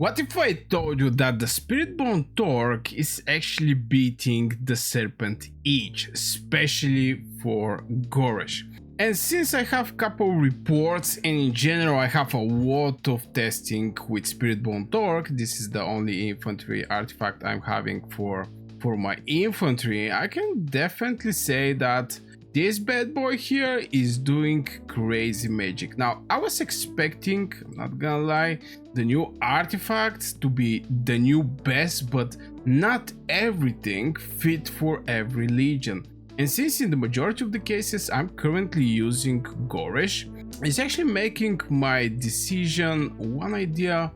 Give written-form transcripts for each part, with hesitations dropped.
What if I told you that the Spiritbone Torque is actually beating the Serpent Edge, especially for Goresh? And since I have couple reports and in general I have a lot of testing with Spiritbone Torque, this is the only infantry artifact I'm having for my infantry, I can definitely say that this bad boy here is doing crazy magic. Now, I was expecting, I'm not gonna lie, the new artifacts to be the new best, but not everything fit for every legion. And since in the majority of the cases I'm currently using Goresh, it's actually making my decision one idea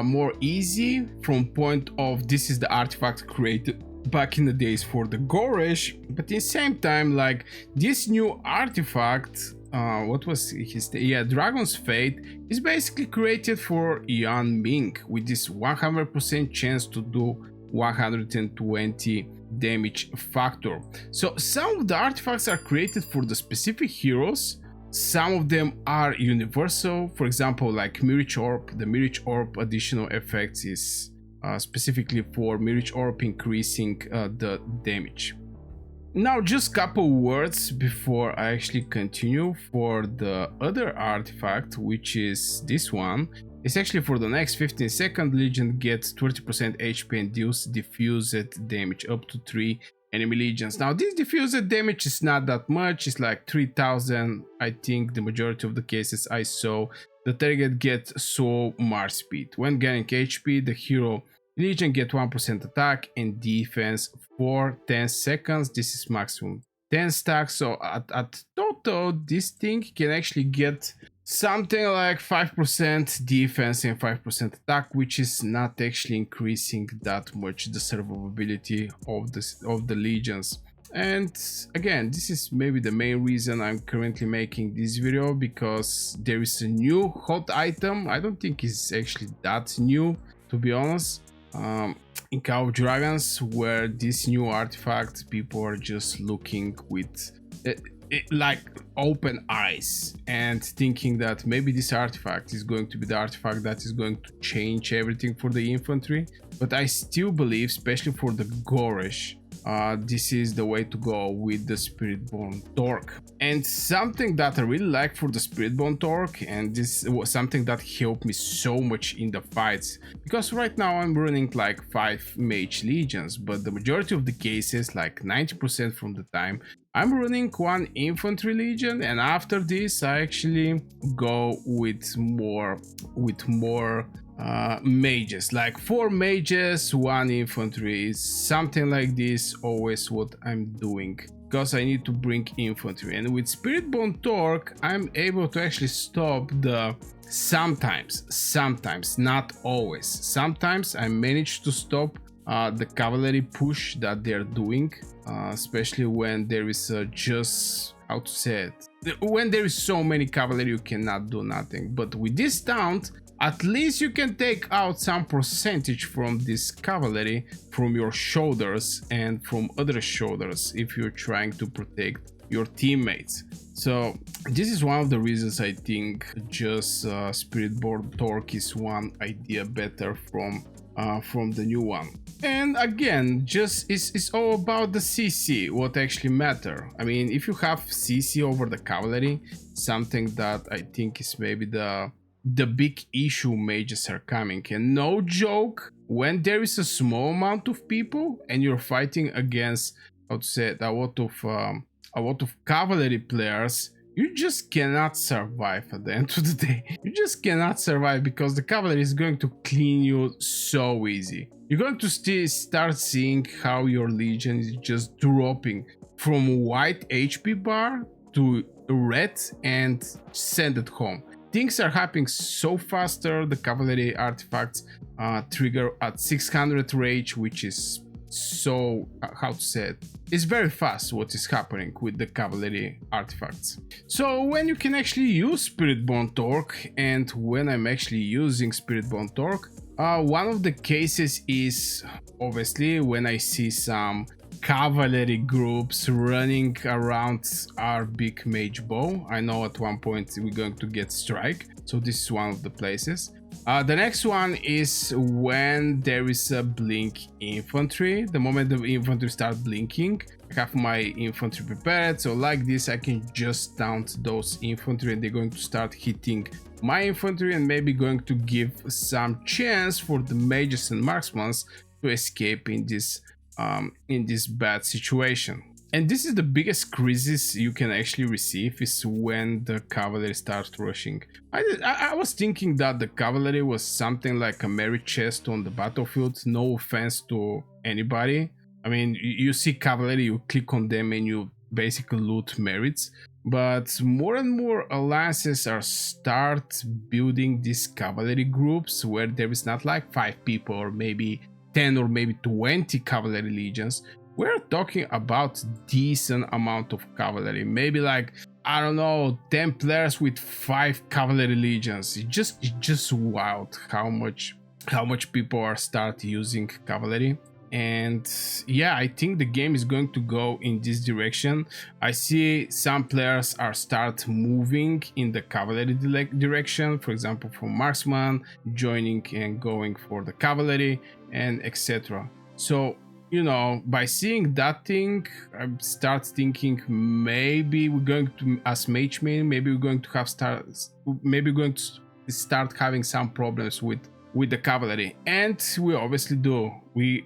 more easy from point of this is the artifact created back in the days for the Goresh, but at the same time, like this new artifact, what was his, yeah, Dragon's Fate, is basically created for Yan Ming with this 100% chance to do 120 damage factor. So some of the artifacts are created for the specific heroes, some of them are universal, for example like Mirage Orb. The Mirage Orb additional effects is specifically for Mirage Orb increasing the damage. Now just couple words before I actually continue for the other artifact, which is this one. It's actually for the next 15 seconds, Legion gets 20% HP and deals diffused damage up to 3 enemy legions. Now this diffused damage is not that much, it's like 3000. I think the majority of the cases I saw the target gets so much speed. When getting HP, the hero Legion get 1% attack and defense for 10 seconds. This is maximum 10 stacks. So at total, this thing can actually get something like 5% defense and 5% attack, which is not actually increasing that much the survivability of the legions. And again, this is maybe the main reason I'm currently making this video, because there is a new hot item. I don't think it's actually that new, to be honest, in Call of Dragons, where this new artifact people are just looking with like open eyes and thinking that maybe this artifact is going to be the artifact that is going to change everything for the infantry. But I still believe, especially for the Goresh, this is the way to go with the Spiritbone Torque. And something that I really like for the Spiritbone Torque, and this was something that helped me so much in the fights, because right now I'm running like 5 mage legions, but the majority of the cases, like 90% from the time, I'm running 1 infantry legion, and after this I actually go with more mages, like 4 mages, 1 infantry, something like this, always what I'm doing, because I need to bring infantry. And with Spiritbone Torque I'm able to actually stop the sometimes, not always, sometimes I manage to stop the cavalry push that they're doing, especially when there is just, how to say it, when there is so many cavalry you cannot do nothing. But with this taunt, at least you can take out some percentage from this cavalry from your shoulders and from other shoulders if you're trying to protect your teammates. So this is one of the reasons I think just Spiritbone Torque is one idea better from the new one. And again, just it's all about the CC, what actually matter. I mean, if you have CC over the cavalry, something that I think is maybe the big issue mages are coming. And no joke, when there is a small amount of people and you're fighting against, how to say it, a lot of cavalry players, you just cannot survive at the end of the day. You just cannot survive, because the cavalry is going to clean you so easy. You're going to start seeing how your legion is just dropping from white HP bar to red and send it home. Things are happening so faster. The cavalry artifacts trigger at 600 rage, which is so, how to say it, it's very fast what is happening with the cavalry artifacts. So when you can actually use Spiritbone Torque, and when I'm actually using Spiritbone Torque, one of the cases is obviously when I see some cavalry groups running around our big mage bow. I know at one point we're going to get strike, so this is one of the places. The next one is when there is a blink infantry. The moment the infantry start blinking, I have my infantry prepared, so like this I can just taunt those infantry and they're going to start hitting my infantry and maybe going to give some chance for the mages and marksmen to escape in this bad situation. And this is the biggest crisis you can actually receive, is when the cavalry starts rushing. I was thinking that the cavalry was something like a merit chest on the battlefield. No offense to anybody. I mean, you see cavalry, you click on them and you basically loot merits. But more and more alliances are start building these cavalry groups where there is not like 5 people or maybe 10 or maybe 20 cavalry legions. We're talking about decent amount of cavalry, maybe like, I don't know, 10 players with 5 cavalry legions. It's just wild how much people are start using cavalry. And yeah, I think the game is going to go in this direction. I see some players are start moving in the cavalry direction, for example from marksman joining and going for the cavalry and etc. So, you know, by seeing that thing, I start thinking maybe we're going to, as mage main, maybe we're going to start having some problems with the cavalry, and we obviously do.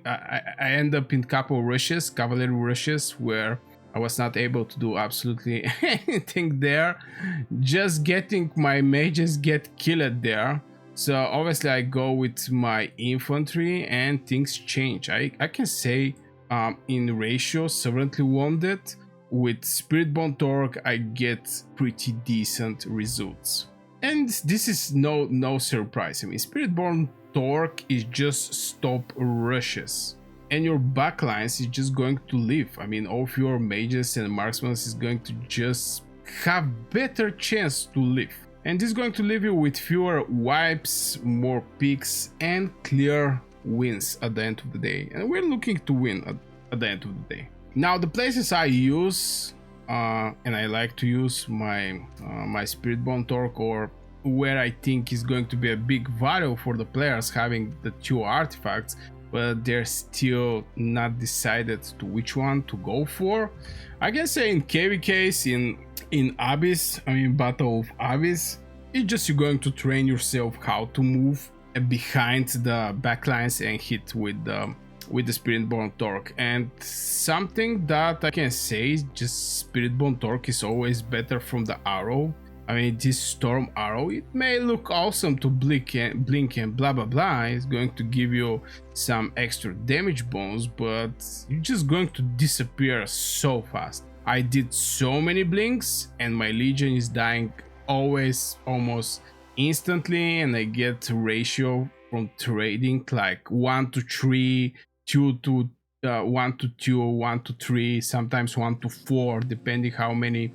I end up in couple rushes, cavalry rushes, where I was not able to do absolutely anything there, just getting my mages get killed there. So obviously I go with my infantry and things change. I can say in ratio severely wounded, with Spiritbone Torque I get pretty decent results. And this is no surprise. I mean, Spiritbone Torque is just stop rushes, and your backlines is just going to live. I mean, all of your mages and marksmen is going to just have better chance to live. And this is going to leave you with fewer wipes, more picks, and clear wins at the end of the day. And we're looking to win at the end of the day. Now, the places I use, and I like to use my Spiritbone Torque, or where I think is going to be a big value for the players having the 2 artifacts, but they're still not decided to which one to go for. I can say in KVKs, in Abyss, I mean Battle of Abyss, it's just you're going to train yourself how to move behind the backlines and hit with the Spiritbone Torque. And something that I can say is just Spiritbone Torque is always better from the arrow. I mean, this storm arrow, it may look awesome to blink and blah blah blah, it's going to give you some extra damage bonus, but you're just going to disappear so fast. I did so many blinks and my legion is dying always almost instantly, and I get ratio from trading like 1 to 3, 2 to 1 to 2, 1 to 3, sometimes 1 to 4, depending how many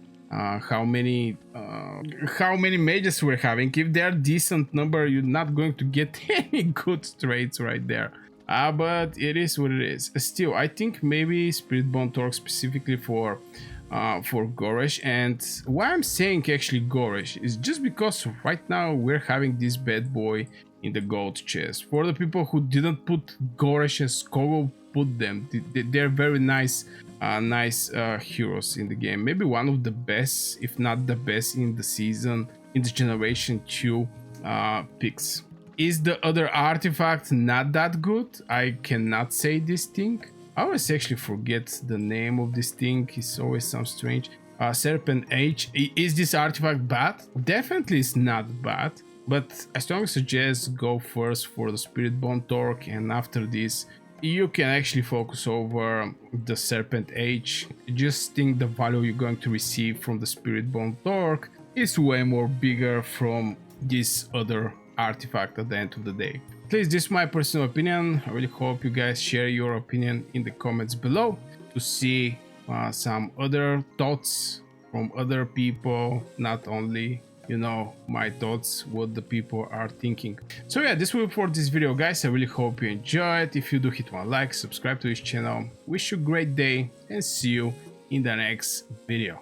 mages we're having. If they're decent number, you're not going to get any good trades right there. But it is what it is. Still, I think maybe Spiritbone Torque specifically for Goresh. And why I'm saying actually Goresh is just because right now we're having this bad boy in the gold chest. For the people who didn't put Goresh as Kogo, put them. They're very nice heroes in the game. Maybe one of the best, if not the best in the season, in the generation 2 picks. Is the other artifact not that good? I cannot say this thing. I always actually forget the name of this thing. It's always some strange. Serpent H. Is this artifact bad? Definitely it's not bad, but I strongly suggest go first for the Spiritbone Torque, and after this you can actually focus over the Serpent H. Just think the value you're going to receive from the Spiritbone Torque is way more bigger from this other artifact at the end of the day. Please, this is my personal opinion. I really hope you guys share your opinion in the comments below to see some other thoughts from other people, not only, you know, my thoughts, what the people are thinking. So yeah, this will be for this video, guys. I really hope you enjoyed. If you do, hit one like, subscribe to this channel. Wish you a great day and see you in the next video.